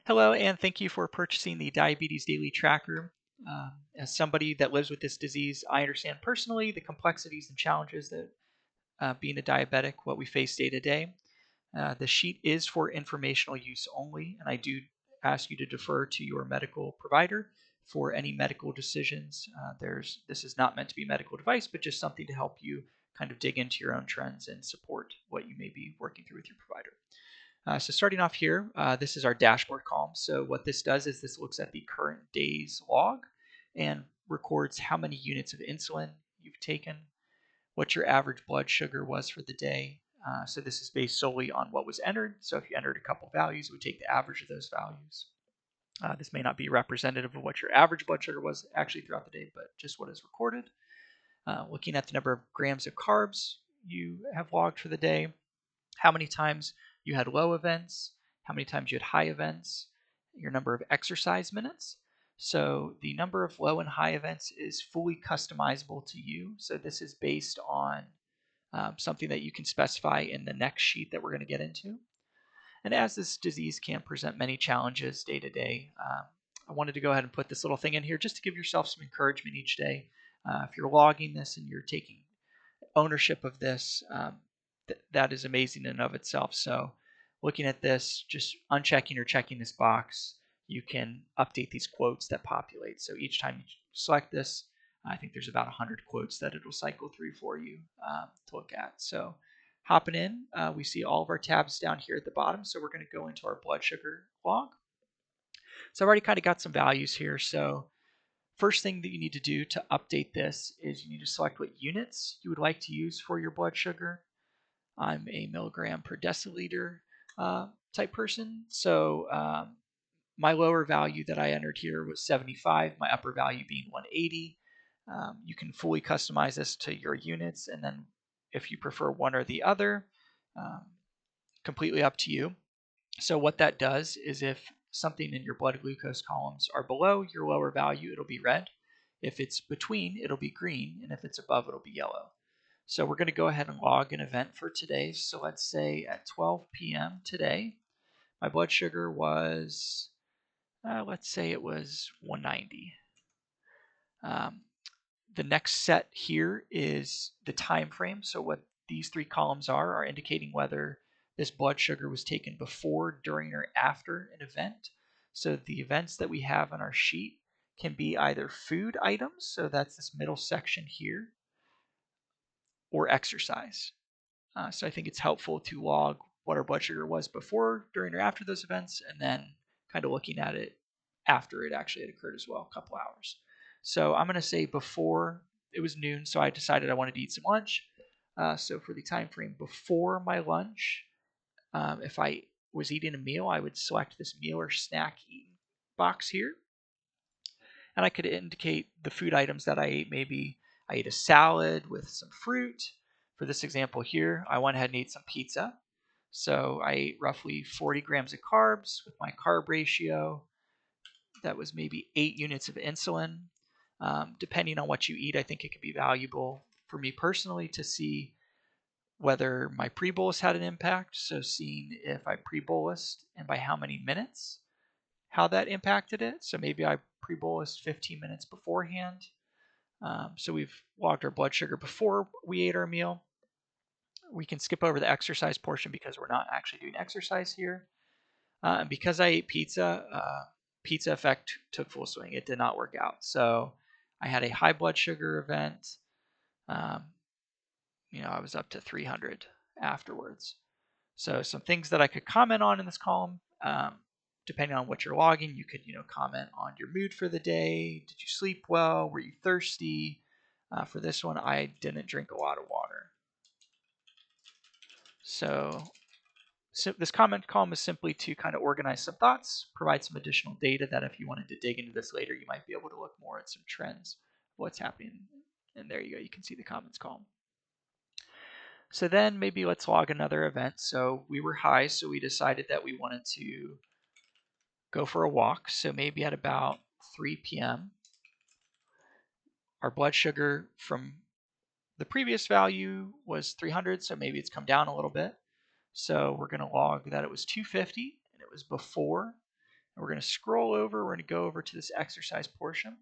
Hello, and thank you for purchasing the Diabetes Daily Tracker. As somebody that lives with this disease, I understand personally the complexities and challenges that being a diabetic, what we face day to day. The sheet is for informational use only, and I do ask you to defer to your medical provider for any medical decisions. This is not meant to be medical advice, but just something to help you kind of dig into your own trends and support what you may be working through with your provider. So starting off here, this is our dashboard column. So what this does is this looks at the current day's log and records how many units of insulin you've taken, what your average blood sugar was for the day. So this is based solely on what was entered. So if you entered a couple values, we take the average of those values. This may not be representative of what your average blood sugar was actually throughout the day, but just what is recorded. Looking at the number of grams of carbs you have logged for the day, how many times you had low events, how many times you had high events, your number of exercise minutes. So the number of low and high events is fully customizable to you. So this is based on something that you can specify in the next sheet that we're going to get into. And as this disease can present many challenges day to day, I wanted to go ahead and put this little thing in here just to give yourself some encouragement each day. If you're logging this and you're taking ownership of this, that is amazing in and of itself. So looking at this, just unchecking or checking this box, you can update these quotes that populate. So each time you select this, I think there's about 100 quotes that it'll cycle through for you to look at. So hopping in, we see all of our tabs down here at the bottom. So we're going to go into our blood sugar log. So I've already kind of got some values here. So first thing that you need to do to update this is you need to select what units you would like to use for your blood sugar. I'm a milligram per deciliter type person. So my lower value that I entered here was 75, my upper value being 180. You can fully customize this to your units, and then if you prefer one or the other, completely up to you. So what that does is if something in your blood glucose columns are below your lower value, it'll be red. If it's between, it'll be green, and if it's above, it'll be yellow. So we're going to go ahead and log an event for today. So let's say at 12 p.m. today, my blood sugar was, let's say it was 190. The next set here is the time frame. So what these three columns are indicating whether this blood sugar was taken before, during, or after an event. So the events that we have on our sheet can be either food items, so that's this middle section here, or exercise. So I think it's helpful to log what our blood sugar was before, during, or after those events, and then kind of looking at it after it actually had occurred as well, a couple hours. So I'm going to say before it was noon, so I decided I wanted to eat some lunch. So for the time frame before my lunch, if I was eating a meal, I would select this meal or snack eating box here. And I could indicate the food items that I ate. Maybe I ate a salad with some fruit. For this example here, I went ahead and ate some pizza. So I ate roughly 40 grams of carbs with my carb ratio. That was maybe 8 units of insulin. Depending on what you eat, I think it could be valuable for me personally to see whether my pre-bolus had an impact. So seeing if I pre-bolused and by how many minutes, how that impacted it. So maybe I pre-bolused 15 minutes beforehand. So we've logged our blood sugar before we ate our meal. We can skip over the exercise portion because we're not actually doing exercise here. And because I ate pizza, pizza effect took full swing. It did not work out. So I had a high blood sugar event. I was up to 300 afterwards. So some things that I could comment on in this column, depending on what you're logging, you could, comment on your mood for the day. Did you sleep well? Were you thirsty? For this one, I didn't drink a lot of water. So this comment column is simply to kind of organize some thoughts, provide some additional data that if you wanted to dig into this later, you might be able to look more at some trends, what's happening. And there you go. You can see the comments column. So then maybe let's log another event. So we were high, so we decided that we wanted to go for a walk. So maybe at about 3 p.m., our blood sugar from the previous value was 300, so maybe it's come down a little bit. So we're going to log that it was 250, and it was before. And we're going to scroll over. We're going to go over to this exercise portion.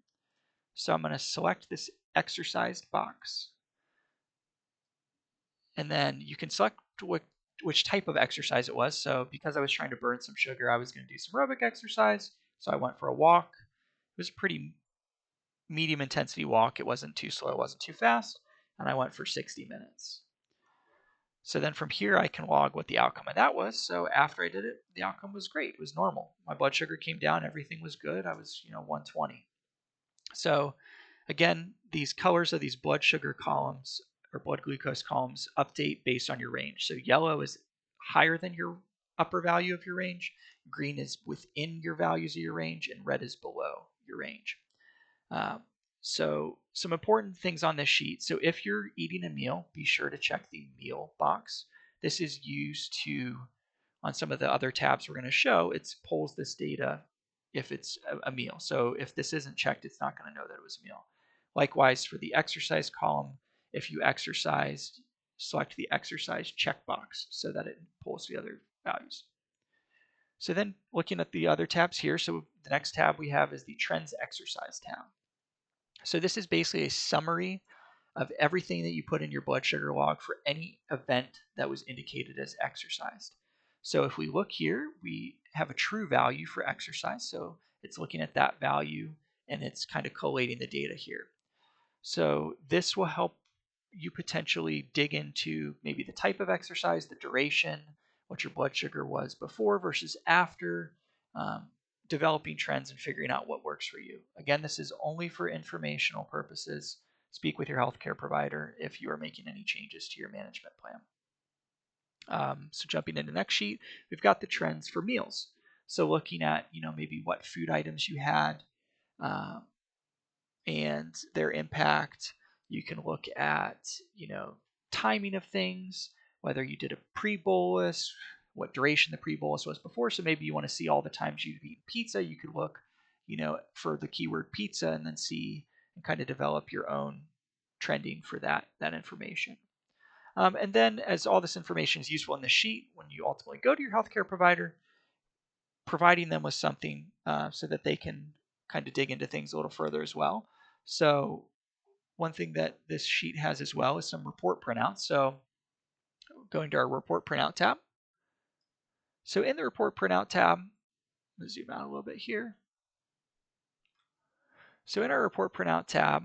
So I'm going to select this exercised box. And then you can select which type of exercise it was. So because I was trying to burn some sugar, I was going to do some aerobic exercise. So I went for a walk. It was a pretty medium intensity walk. It wasn't too slow, it wasn't too fast. And I went for 60 minutes. So then from here, I can log what the outcome of that was. So after I did it, the outcome was great. It was normal. My blood sugar came down. Everything was good. I was, 120. So again, these colors of these blood sugar columns or blood glucose columns update based on your range. So yellow is higher than your upper value of your range. Green is within your values of your range, and red is below your range. So some important things on this sheet. So if you're eating a meal, be sure to check the meal box. This is used to, on some of the other tabs we're going to show, it pulls this data if it's a meal. So if this isn't checked, it's not going to know that it was a meal. Likewise, for the exercise column, if you exercised, select the exercise checkbox so that it pulls the other values. So then looking at the other tabs here, so the next tab we have is the Trends Exercise tab. So this is basically a summary of everything that you put in your blood sugar log for any event that was indicated as exercised. So if we look here, we have a true value for exercise. So it's looking at that value and it's kind of collating the data here. So this will help you potentially dig into maybe the type of exercise, the duration, what your blood sugar was before versus after, developing trends and figuring out what works for you. Again, this is only for informational purposes. Speak with your healthcare provider if you are making any changes to your management plan. So jumping into the next sheet, we've got the trends for meals. So looking at, maybe what food items you had, and their impact. You can look at, timing of things, whether you did a pre-bolus, what duration the pre-bolus was before. So maybe you want to see all the times you've eaten pizza. You could look, for the keyword pizza and then see and kind of develop your own trending for that information. And then as all this information is useful in the sheet, when you ultimately go to your healthcare provider, providing them with something so that they can kind of dig into things a little further as well. So one thing that this sheet has as well is some report printouts. So going to our report printout tab. So in the report printout tab, let's zoom out a little bit here. So in our report printout tab,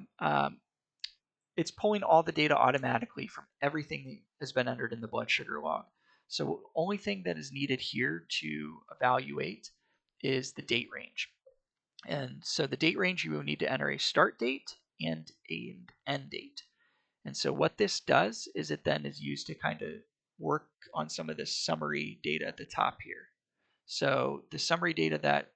it's pulling all the data automatically from everything that has been entered in the blood sugar log. So only thing that is needed here to evaluate is the date range. And so the date range, you will need to enter a start date and an end date. And so what this does is it then is used to kind of work on some of this summary data at the top here. So the summary data that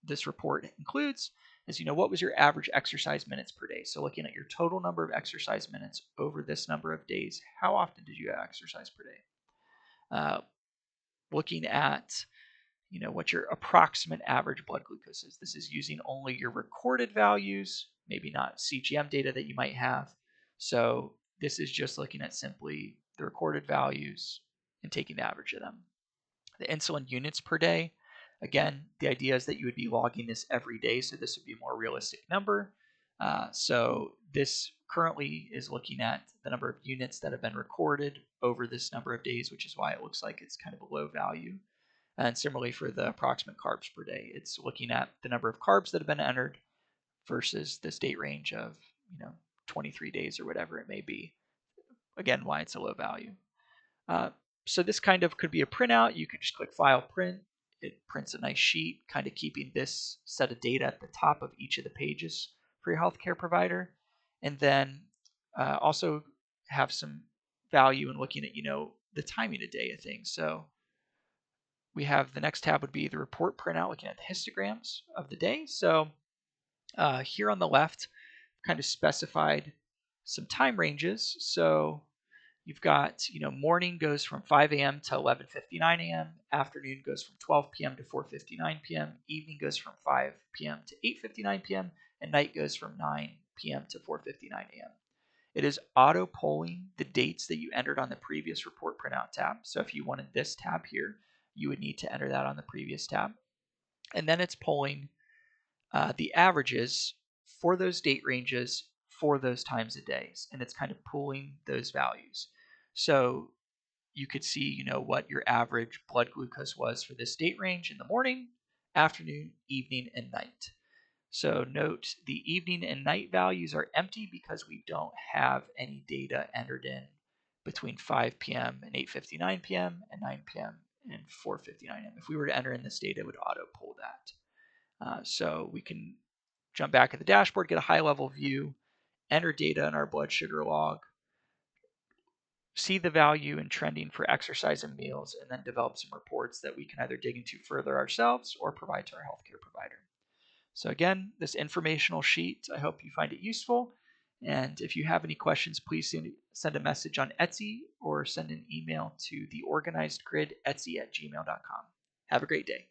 this report includes is, what was your average exercise minutes per day? So looking at your total number of exercise minutes over this number of days, how often did you exercise per day? Looking at what your approximate average blood glucose is. This is using only your recorded values, maybe not CGM data that you might have. So this is just looking at simply the recorded values and taking the average of them. The insulin units per day, again, the idea is that you would be logging this every day, so this would be a more realistic number. So this currently is looking at the number of units that have been recorded over this number of days, which is why it looks like it's kind of a low value. And similarly for the approximate carbs per day, it's looking at the number of carbs that have been entered versus this date range of 23 days or whatever it may be. Again, why it's a low value. So this kind of could be a printout. You could just click File, Print. It prints a nice sheet, kind of keeping this set of data at the top of each of the pages for your healthcare provider. And then also have some value in looking at, the timing of day of things. So we have the next tab would be the report printout, looking at the histograms of the day. So here on the left, kind of specified some time ranges. So you've got, morning goes from 5 a.m. to 11:59 a.m. Afternoon goes from 12 p.m. to 4:59 p.m. Evening goes from 5 p.m. to 8:59 p.m. And night goes from 9 p.m. to 4:59 a.m. It is auto-polling the dates that you entered on the previous report printout tab. So if you wanted this tab here, you would need to enter that on the previous tab. And then it's pulling the averages for those date ranges for those times of days, and it's kind of pooling those values. So you could see, what your average blood glucose was for this date range in the morning, afternoon, evening, and night. So note the evening and night values are empty because we don't have any data entered in between 5 p.m. and 8:59 p.m. and 9 p.m. and 4:59 a.m. If we were to enter in this data, it would auto pull that. So we can jump back at the dashboard, get a high level view, enter data in our blood sugar log, see the value and trending for exercise and meals, and then develop some reports that we can either dig into further ourselves or provide to our healthcare provider. So again, this informational sheet, I hope you find it useful. And if you have any questions, please send a message on Etsy or send an email to theorganizedgridetsy@gmail.com. Have a great day.